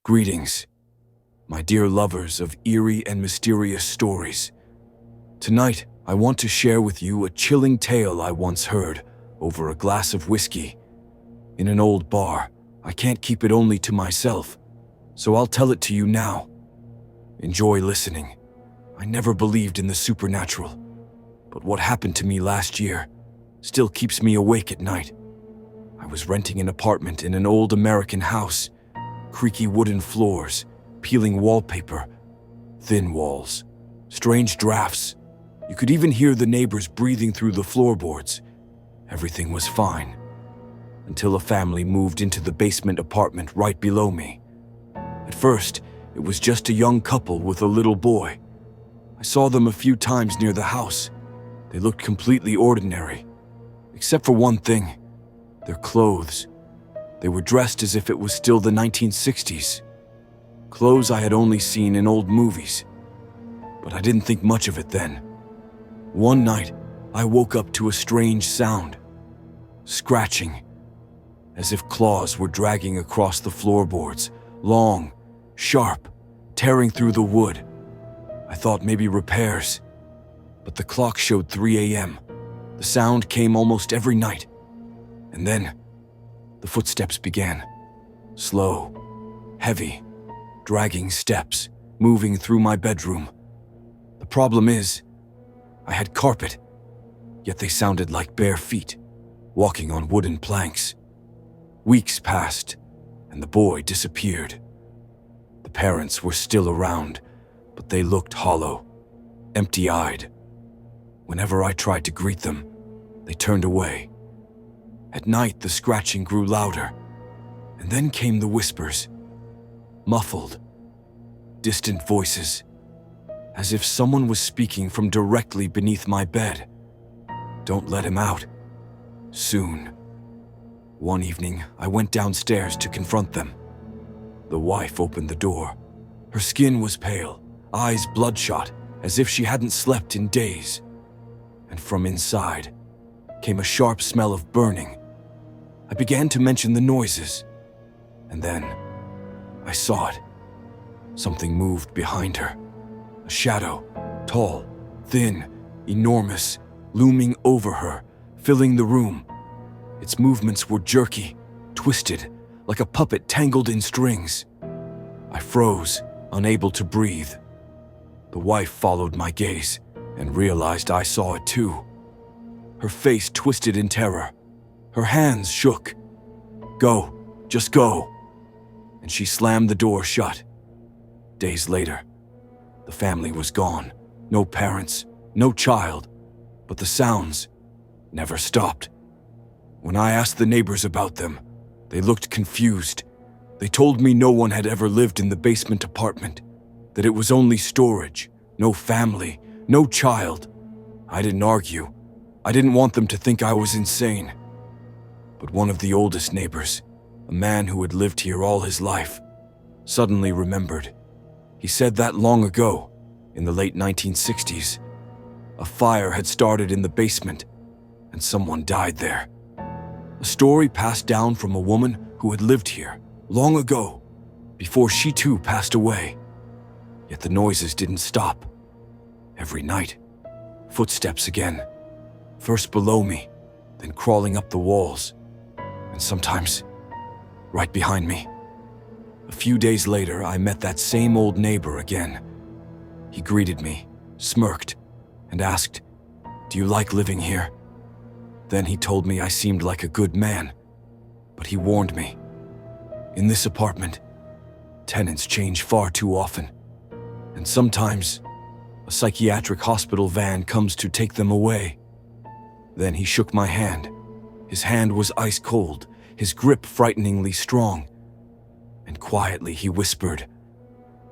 Greetings, my dear lovers of eerie and mysterious stories. Tonight, I want to share with you a chilling tale I once heard over a glass of whiskey in an old bar. I can't keep it only to myself, so I'll tell it to you now. Enjoy listening. I never believed in the supernatural, but what happened to me last year still keeps me awake at night. I was renting an apartment in an old American house. Creaky wooden floors, peeling wallpaper, thin walls, strange drafts. You could even hear the neighbors breathing through the floorboards. Everything was fine, until a family moved into the basement apartment right below me. At first, it was just a young couple with a little boy. I saw them a few times near the house. They looked completely ordinary, except for one thing: their clothes. They were dressed as if it was still the 1960s. Clothes I had only seen in old movies, but I didn't think much of it then. One night, I woke up to a strange sound. Scratching, as if claws were dragging across the floorboards, long, sharp, tearing through the wood. I thought maybe repairs, but the clock showed 3 a.m. The sound came almost every night, and then the footsteps began. Slow, heavy, dragging steps, moving through my bedroom. The problem is, I had carpet, yet they sounded like bare feet, walking on wooden planks. Weeks passed, and the boy disappeared. The parents were still around, but they looked hollow, empty-eyed. Whenever I tried to greet them, they turned away. At night, the scratching grew louder, and then came the whispers. Muffled, distant voices, as if someone was speaking from directly beneath my bed. Don't let him out. Soon. One evening, I went downstairs to confront them. The wife opened the door. Her skin was pale, eyes bloodshot, as if she hadn't slept in days. And from inside came a sharp smell of burning. I began to mention the noises, and then I saw it. Something moved behind her. A shadow, tall, thin, enormous, looming over her, filling the room. Its movements were jerky, twisted, like a puppet tangled in strings. I froze, unable to breathe. The wife followed my gaze and realized I saw it too. Her face twisted in terror. Her hands shook. Go, just go. And she slammed the door shut. Days later, the family was gone. No parents, no child, but the sounds never stopped. When I asked the neighbors about them, they looked confused. They told me no one had ever lived in the basement apartment, that it was only storage, no family, no child. I didn't argue. I didn't want them to think I was insane. But one of the oldest neighbors, a man who had lived here all his life, suddenly remembered. He said that long ago, in the late 1960s, a fire had started in the basement and someone died there. A story passed down from a woman who had lived here long ago, before she too passed away. Yet the noises didn't stop. Every night, footsteps again, first below me, then crawling up the walls, and sometimes right behind me. A few days later, I met that same old neighbor again. He greeted me, smirked, and asked, "Do you like living here?" Then he told me I seemed like a good man, but he warned me. In this apartment, tenants change far too often, and sometimes a psychiatric hospital van comes to take them away. Then he shook my hand. His hand was ice cold, his grip frighteningly strong. And quietly he whispered,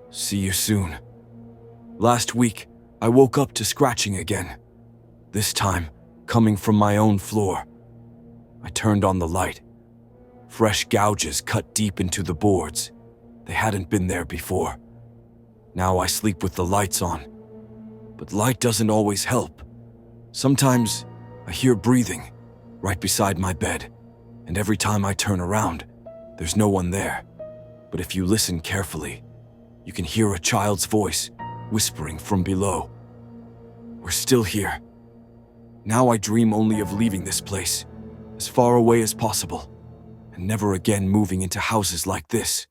"See you soon." Last week, I woke up to scratching again, this time coming from my own floor. I turned on the light. Fresh gouges cut deep into the boards. They hadn't been there before. Now I sleep with the lights on. But light doesn't always help. Sometimes I hear breathing right beside my bed, and every time I turn around, there's no one there. But if you listen carefully, you can hear a child's voice whispering from below. We're still here. Now I dream only of leaving this place, as far away as possible, and never again moving into houses like this.